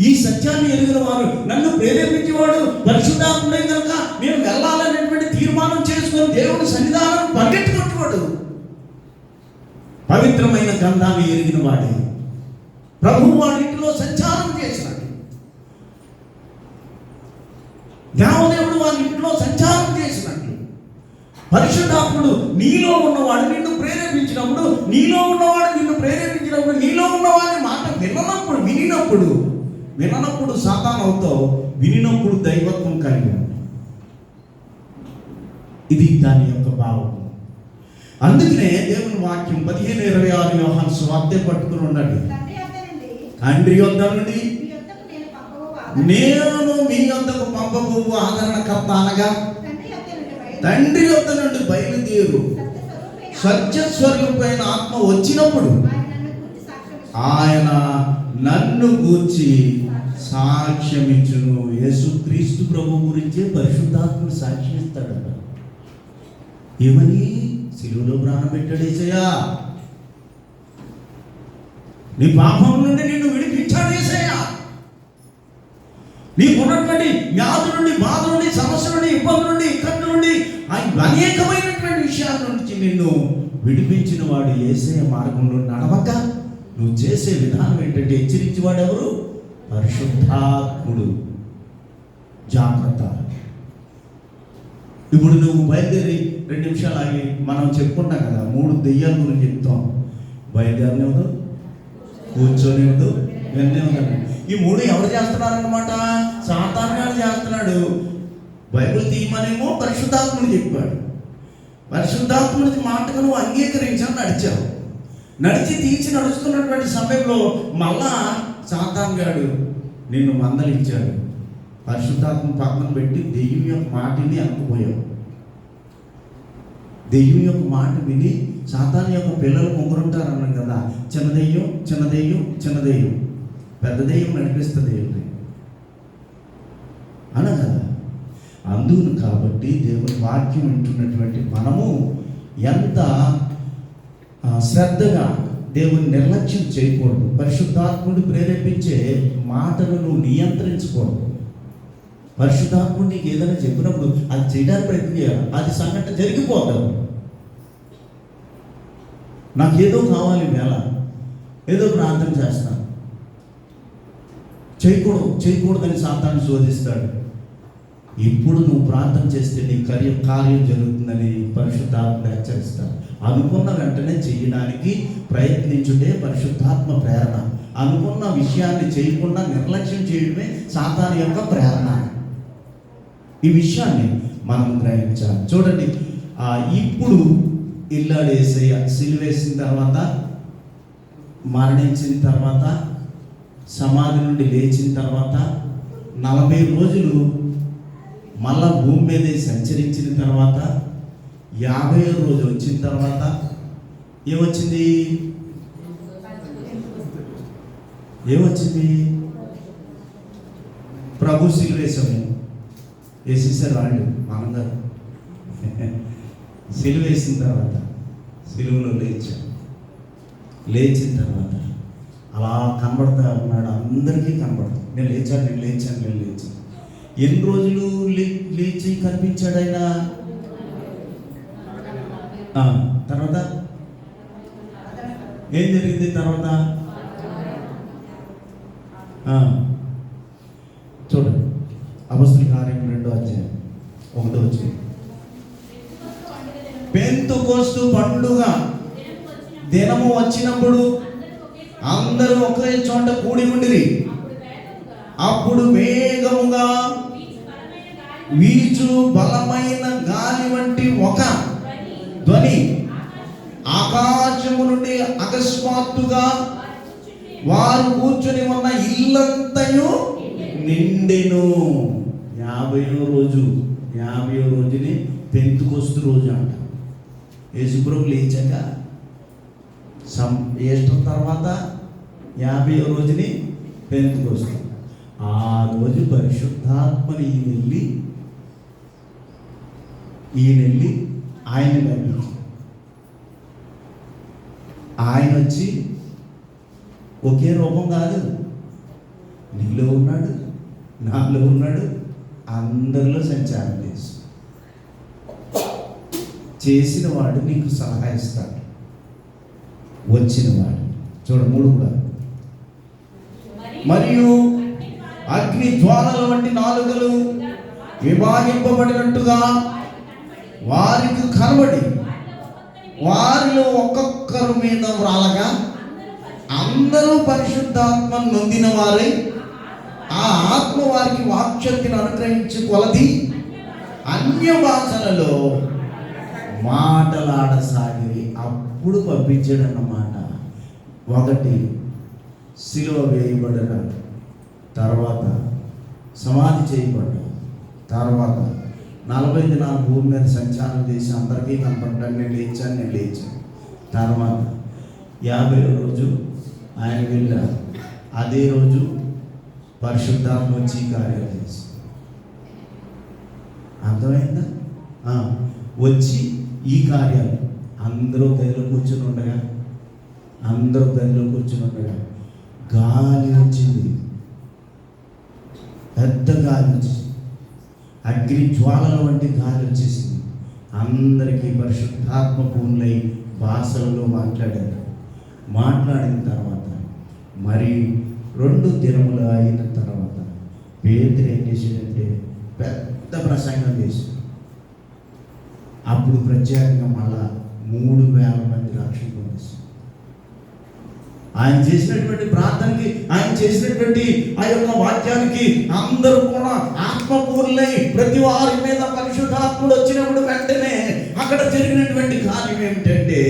ఈ సత్యాన్ని ఎరిగిన వారు, నన్ను ప్రేరేపించేవాడు పరిశుద్ధాత్ముడే కనుక నేను వెళ్ళాలనేటువంటి తీర్మానం చేసుకొని దేవుని సన్నిధానం పరిగెట్టుకుంటున్నాడు. పవిత్రమైన గ్రంథాన్ని ఎరిగిన వాడే ప్రభువు వాడింటిలో సంచారం చేసినాడు. దేవదేవుడు వారి ఇంట్లో సంచారం చేసినట్టు పరిశుద్ధాత్ముడు నీలో ఉన్నవాడు నిన్ను ప్రేరేపించినప్పుడు, నీలో ఉన్నవాడి మాట విననప్పుడు సాతాను అవుతావు, వినినప్పుడు దైవత్వం కలిగి ఉంటావు. ఇది దాని యొక్క భావం. అందుకనే దేవుని వాక్యం 15:26 యోహాను సువార్త పట్టుకుని ఉండండి. తండ్రి యొద్ద నుండి నేను మీ యొద్దకు పంపబోవు ఆదరణకర్త అనగా తండ్రి యొద్ద నుండి బయలుదేరు సత్యస్వరూపైన ఆత్మ వచ్చినప్పుడు ఆయన నన్ను గూర్చి సాక్ష్యమిచ్చును. యేసుక్రీస్తు ప్రభు గురించే పరిశుద్ధాత్ముడు సాక్ష్యం ఇస్తాడట. ఏమని? సిలువలో ప్రాణం పెట్టాడు యేసయ్య, నీ పాపం నుండి నిన్ను విడిపించాడు యేసయ్య, నీకున్నటువంటి వ్యాధి నుండి, బాధ నుండి, సమస్య నుండి, ఇబ్బంది నుండి, ఇక్కడి నుండి, అనేకమైనటువంటి విషయాల నుంచి నిన్ను విడిపించిన వాడు యేసయ్య మార్గంలో నడవక నువ్వు చేసే విధానం ఏంటంటే హెచ్చరించేవాడు ఎవరు? పరిశుద్ధాత్ముడు. జాగ్రత్త. ఇప్పుడు నువ్వు బయలుదేరి 2 నిమిషాలు ఆగి మనం చెప్పుకుంటాం కదా, 3 దెయ్యాల గురించి చెప్తాం. బయలుదేరనివ్వదు, కూర్చొనివ్వదు, వెళ్ళనివ్వదు. ఈ 3 ఎవరు చేస్తున్నారన్నమాట? సాతానుగాడు చేస్తున్నాడు. బైబిల్ తీయమనేమో పరిశుద్ధాత్ముడు చెప్పాడు. పరిశుద్ధాత్ముడి మాటకు నువ్వు అంగీకరించావు, నడిచావు. తీసి నడుస్తున్నటువంటి సమయంలో మళ్ళా సాతానుగాడు నిన్ను మందలించాడు. పరిశుద్ధాత్మ పక్కన పెట్టి దెయ్యం యొక్క మాటని అనుకుపోయావు. దెయ్యం యొక్క మాట విని సాతాను యొక్క పిల్లలు 3 ఉంటారు అన్నాం కదా. చిన్న దెయ్యం, పెద్ద దెయ్యం నడిపిస్తుంది అన్నా కదా. అందును కాబట్టి దేవుని వాక్యం వింటున్నటువంటి మనము ఎంత శ్రద్ధగా దేవుని నిర్లక్ష్యం చేయకూడదు. పరిశుద్ధాత్ముడు ప్రేరేపించే మాటను నువ్వు నియంత్రించకూడదు. పరిశుద్ధాత్ముడు నీకు ఏదైనా చెప్పినప్పుడు అది చేయడానికి ప్రయత్నం చేయాలి. అది సంఘటన జరిగిపోతావు. నాకేదో కావాలి, వేళ ఏదో ప్రార్థన చేస్తాను, చేయకూడదని సాతాను శోధిస్తాడు. ఇప్పుడు నువ్వు ప్రార్థన చేస్తే నీ కార్యం జరుగుతుందని పరిశుద్ధాత్మ హెచ్చరిస్తాడు. అనుకున్న వెంటనే చేయడానికి ప్రయత్నించుటే పరిశుద్ధాత్మ ప్రేరణ. అనుకున్న విషయాన్ని చేయకుండా నిర్లక్ష్యం చేయడమే సాతాను యొక్క ప్రేరణ. ఈ విషయాన్ని మనం గ్రహించాలి. చూడండి, ఇప్పుడు ఇల్లాడు యేసయ్య సిలువేసిన తర్వాత, మరణించిన తర్వాత, సమాధి నుండి లేచిన తర్వాత 40 రోజులు మళ్ళా భూమి మీద సంచరించిన తర్వాత 50వ రోజు వచ్చిన తర్వాత ఏమొచ్చింది? ప్రభు సిలువేశాము. వేసేసారు వాళ్ళు, మనందరూ సిలువేసిన తర్వాత సిలువలో లేచిన తర్వాత అలా కనబడతా ఉన్నాడు. అందరికీ కనబడతాడు. నేను లేచాను. ఎన్ని రోజులు లేచి కనిపించాడు ఆయన? తర్వాత ఏం జరిగింది? తర్వాత చూడండి, అపొస్తలుల కార్యం 2వ అధ్యాయం 1వ వచనం. పెంతెకొస్తు పండుగ దినము వచ్చినప్పుడు అందరూ ఒకే చోట కూడి ఉండిరి. అప్పుడు వేగముగా వీచు బలమైన గాలి వంటి ఒక ధ్వని ఆకాశము నుండి అకస్మాత్తుగా వారు కూర్చుని ఉన్న ఇల్లంతయు నిండెను. 50వ రోజుని పెంతెకొస్తు రోజు అంట. యేసుప్రభు లేచాక ఈస్టర్ తర్వాత 50వ రోజుని పెంతెకొస్తు. ఆ రోజు పరిశుద్ధాత్మని ఈయన వెళ్ళి ఆయన పంపించి, ఆయన వచ్చి ఒకే రూపం కాదు, నీలో ఉన్నాడు, నాలో ఉన్నాడు, అందరిలో సంచారం చేసిన వాడు నీకు సలహా ఇస్తాడు. వచ్చిన వాడు చూడ 3 కూడా. మరియు అగ్ని జ్వాలల వంటి నాలుకలు విభాగింపబడినట్టుగా వారికి కనబడి వారిలో ఒక్కొక్కరు మీద వ్రాలగా అందరూ పరిశుద్ధాత్మ నొందిన వారై ఆ ఆత్మ వారికి వాక్శక్తిని అనుగ్రహించి కొలది అన్య భాషలలో మాటలాడసాగి. అప్పుడు పంపించాడు అన్నమాట. 1 సిలువ వేయబడిన తర్వాత సమాధి చేయబడ్డాడు. తర్వాత 40 దినాలు భూమి మీద సంచారం చేసి అందరికీ కనపడ్డాడు. నేను లేచాను. తర్వాత 50వ రోజు ఆయన వెళ్ళారు. అదే రోజు పరిశుద్ధాత్మ వచ్చి కార్యాలు చేసి, అర్థమైందా? వచ్చి ఈ కార్యాలు అందరూ గదిలో కూర్చుని ఉండగా గాలి వచ్చింది, పెద్ద గాలి వచ్చింది, అగ్ని జ్వాలల వంటి గాలి వచ్చేసింది. అందరికీ పరిశుద్ధాత్మ పూర్ణై భాషలలో మాట్లాడిన తర్వాత మరి 2 దినములు అయిన తర్వాత పేతురు ఏం చేశాడంటే పెద్ద ప్రసంగం చేశాడు. అప్పుడు ప్రత్యేకంగా మళ్ళా 3000 మంది రక్షణ పొందేశారు. ఆయన చేసినటువంటి ప్రార్థనకి, ఆయన చేసినటువంటి ఆ యొక్క వాక్యానికి అందరూ కూడా ఆత్మపూర్ణై ప్రతి వారి మీద పరిశుద్ధాత్ముడు వచ్చినప్పుడు వెంటనే అక్కడ జరిగినటువంటి కార్యం ఏమిటంటే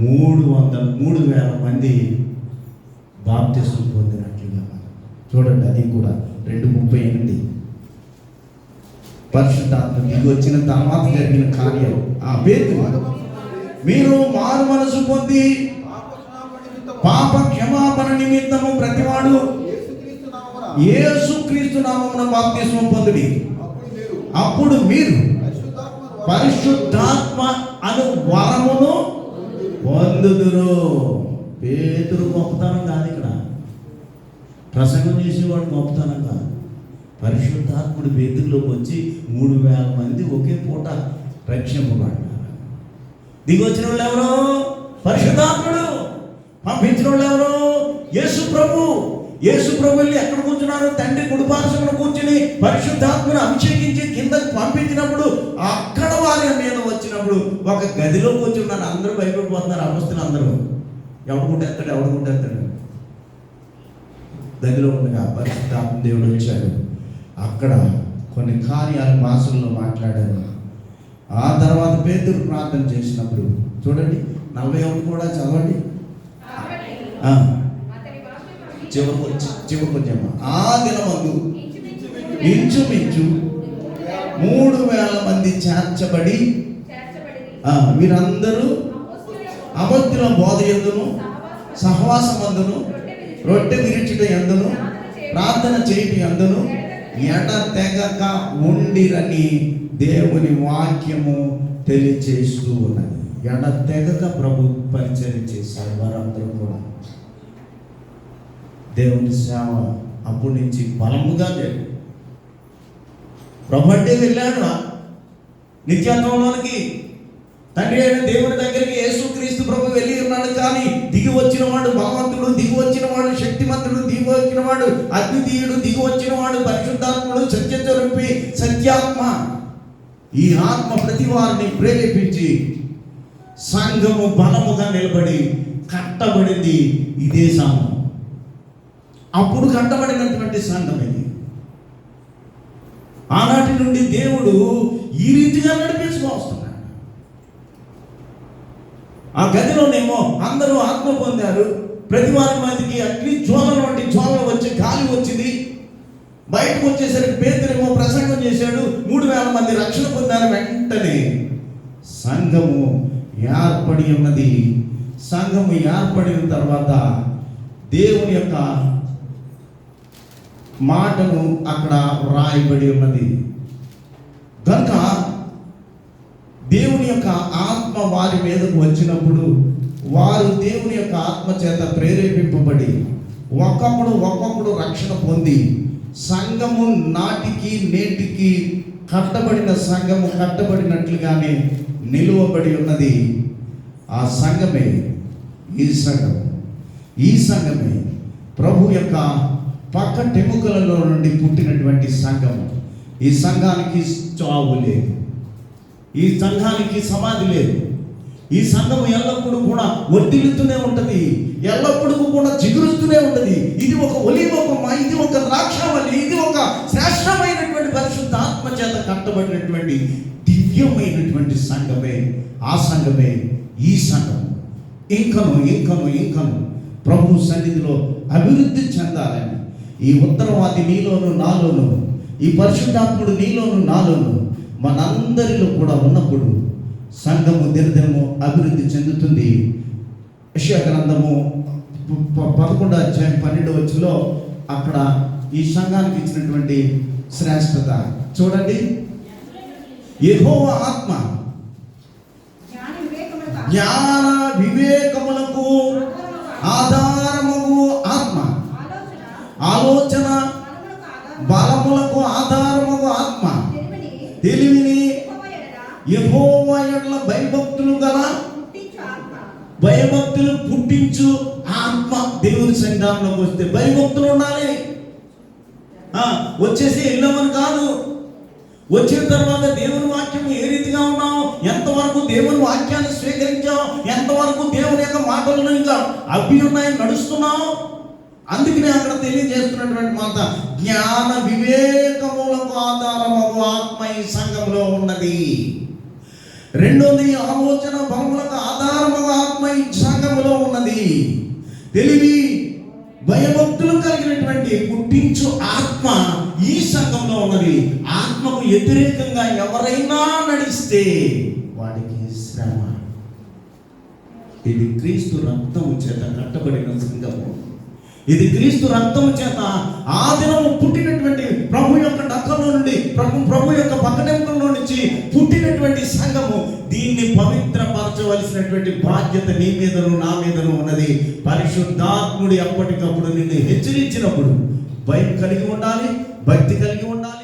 3000 మంది బాప్తిస్మం పొందినట్లుగా. చూడండి, అది కూడా 2:38 పరిశుద్ధాత్మ దిగి వచ్చిన తర్వాత జరిగిన కార్యం. ఆ పేతురు, మీరు మారు మనసు పొంది పాప క్షమాపణ నిమిత్తము ప్రతివాడు యేసుక్రీస్తు నామమున బాప్తిస్మం పొందుడి, అప్పుడు మీరు పరిశుద్ధాత్మ అను వరమును పొందుదురు. పేతురు గొప్పతనం కాదు, ఇక్కడ ప్రసంగం చేసేవాడు గొప్పతనం కాదు. పరిశుద్ధాత్ముడు పేతురులోకి వచ్చి 3000 మంది ఒకే పూట రక్షింపబడ్డారు. దిగి వచ్చిన వాళ్ళు ఎవరు? పరిశుద్ధాత్ముడు. పంపించిన వాళ్ళు ఎవరు? యేసు ప్రభు. వెళ్ళి ఎక్కడ కూర్చున్నారు? తండ్రి కుడిపార్శ్వమున కూర్చుని పరిశుద్ధాత్మను అభిషేకించి కిందకు పంపించినప్పుడు అక్కడ వారి మీద వచ్చినప్పుడు ఒక గదిలో కూర్చున్నారు. అందరూ భయపడిపోతున్నారు. అపస్తులు అందరూ ఎవడు గుడ్డెత్తాడు. గదిలో ఉండగా పరిశుద్ధాత్మ దేవుడు వచ్చాడు. అక్కడ కొన్ని కార్యాలు భాషల్లో మాట్లాడారు. ఆ తర్వాత పేతురు ప్రార్థన చేసినప్పుడు చూడండి, 41 కూడా చదవండి. చివరికి వచ్చామా? ఆ దినమందు ఇంచుమించు 3000 మంది చేర్చబడి వీరందరూ అబద్ధుల బోధ యందును సహవాసమందును రొట్టె విరుచుట యందును ప్రార్థన చేయటి యందును ఎడతెగక ఉండిరని దేవుని వాక్యము తెలియచేస్తూ ఉన్నది. ఎడతెగక ప్రభు పరిచయం చేశారు వారందరూ కూడా. దేవుని సేవ అప్పటి నుంచి బలముగా జరిగింది. ప్రభు అంటే వెళ్ళాడు నిత్యాత్మలోనికి, తండ్రి అయిన దేవుని దగ్గరికి యేసుక్రీస్తు ప్రభు వెళ్ళి ఉన్నాడు. కానీ దిగి వచ్చిన వాడు బలవంతుడు, దిగి వచ్చిన వాడు శక్తిమంతుడు, దిగి వచ్చిన వాడు అద్వితీయుడు, దిగి వచ్చిన వాడు పరిశుద్ధాత్ముడు, సత్యస్వరూపి, సత్యాత్మ. ఈ ఆత్మ ప్రతి వారిని ప్రేరేపించి సంఘము బలముగా నిలబడి కట్టబడింది. ఇదే సంఘం. అప్పుడు కట్టబడినటువంటి సంఘం ఇది. ఆనాటి నుండి దేవుడు ఈ రీతిగా నడిపించుకొస్తున్నాడు. ఆ గదిలోనేమో అందరూ ఆత్మ పొందారు. ప్రతి వారి మందికి అగ్ని జ్వాలల వంటి జ్వాలలు వచ్చి గాలి వచ్చింది. బయటకు వచ్చేసరికి పేతురేమో ప్రసంగం చేశాడు. 3000 మంది రక్షణ పొందారు. వెంటనే సంఘము ఏర్పడి ఉన్నది. సంఘము ఏర్పడిన తర్వాత దేవుని యొక్క మాటను అక్కడ రాయబడి ఉన్నది. కనుక దేవుని యొక్క ఆత్మ వారి మీదకు వచ్చినప్పుడు వారు దేవుని యొక్క ఆత్మ చేత ప్రేరేపింపబడి ఒక్కొక్కడు రక్షణ పొంది సంఘము నాటికి నేటికి కట్టబడిన సంఘము కట్టబడినట్లుగానే నిలువబడి ఉన్నది. ఆ సంఘమే ఈ సంఘం. ఈ సంఘమే ప్రభు యొక్క పక్క టెముకలలో నుండి పుట్టినటువంటి సంఘం. ఈ సంఘానికి చావు లేదు, ఈ సంఘానికి సమాధి లేదు. ఈ సంఘం ఎల్లప్పుడూ కూడా వర్ధిల్లుతూనే ఉంటుంది, ఎల్లప్పుడూ కూడా చిగురుస్తూనే ఉంటుంది. ఇది ఒక ఒలీవ కొమ్మ, ఇది ఒక ద్రాక్షవల్లి, ఇది ఒక శ్రేష్టమైనటువంటి పరిశుద్ధ ఆత్మ చేత కట్టబడినటువంటి దివ్యమైనటువంటి సంఘమే. ఆ సంఘమే ఈ సంఘం. ఇంకను ప్రభు సన్నిధిలో అభివృద్ధి చెందాలని, ఈ ఉత్తరవాది నీలోను నాలోను, ఈ పరిశుద్ధాత్ముడు నీలోను నాలోను, మనందరిలో కూడా ఉన్నప్పుడు సంఘము దినదినము అభివృద్ధి చెందుతుంది. యెషయా గ్రంథము 11వ అధ్యాయం 12వ వచనంలో అక్కడ ఈ సంఘానికి ఇచ్చినటువంటి శ్రేష్టత చూడండి. యెహోవా ఆత్మ జ్ఞాన వివేకములకు ఆధారముగు ఆత్మ, ఆలోచన బలములకు ఆధారముగు ఆత్మ, తెలివిని యెహోవా యెడల భయభక్తులు గల భయభక్తులు పుట్టించు ఆత్మ. దేవుని సన్నిధానంలోకి వస్తే భయభక్తులు ఉండాలి. వచ్చేసి వెళ్ళామని కాదు. వచ్చిన తర్వాత దేవుని వాక్యం ఏ రీతిగా ఉన్నావు, ఎంతవరకు దేవుని వాక్యాన్ని స్వీకరించావు, ఎంతవరకు దేవుని యొక్క మాటలను ఇంకా అభ్యున్నాయి నడుస్తున్నావు. అందుకనే అక్కడ తెలియజేస్తున్నటువంటి మాట, జ్ఞాన వివేకములకు ఆధారమగు ఆత్మ ఈ సంఘంలో ఉన్నది. రెండోది, ఆలోచన బలములకు ఆధారమగు ఆత్మ ఈ సంఘంలో ఉన్నది. తెలివి భయభక్తులు కలిగినటువంటి పుట్టించు ఆత్మ ఈ సంఘంలో ఉన్నది. ఆత్మకు వ్యతిరేకంగా ఎవరైనా నడిస్తే వాడికి శ్రమ. ఇది క్రీస్తు రక్తము చేత కట్టబడిన సంఘము. ఇది క్రీస్తు రక్తము చేత ఆ దినము పుట్టినటువంటి ప్రభు యొక్క డక్కలో నుండి ప్రభు యొక్క పక్కడెంకల్లో నుంచి పుట్టినటువంటి సంఘము. దీన్ని పవిత్రపరచవలసినటువంటి బాధ్యత నీ మీదను నా మీదను ఉన్నది. పరిశుద్ధాత్ముడి అప్పటికప్పుడు నిన్ను హెచ్చరించినప్పుడు భయం కలిగి ఉండాలి, భక్తి కలిగి ఉండాలి.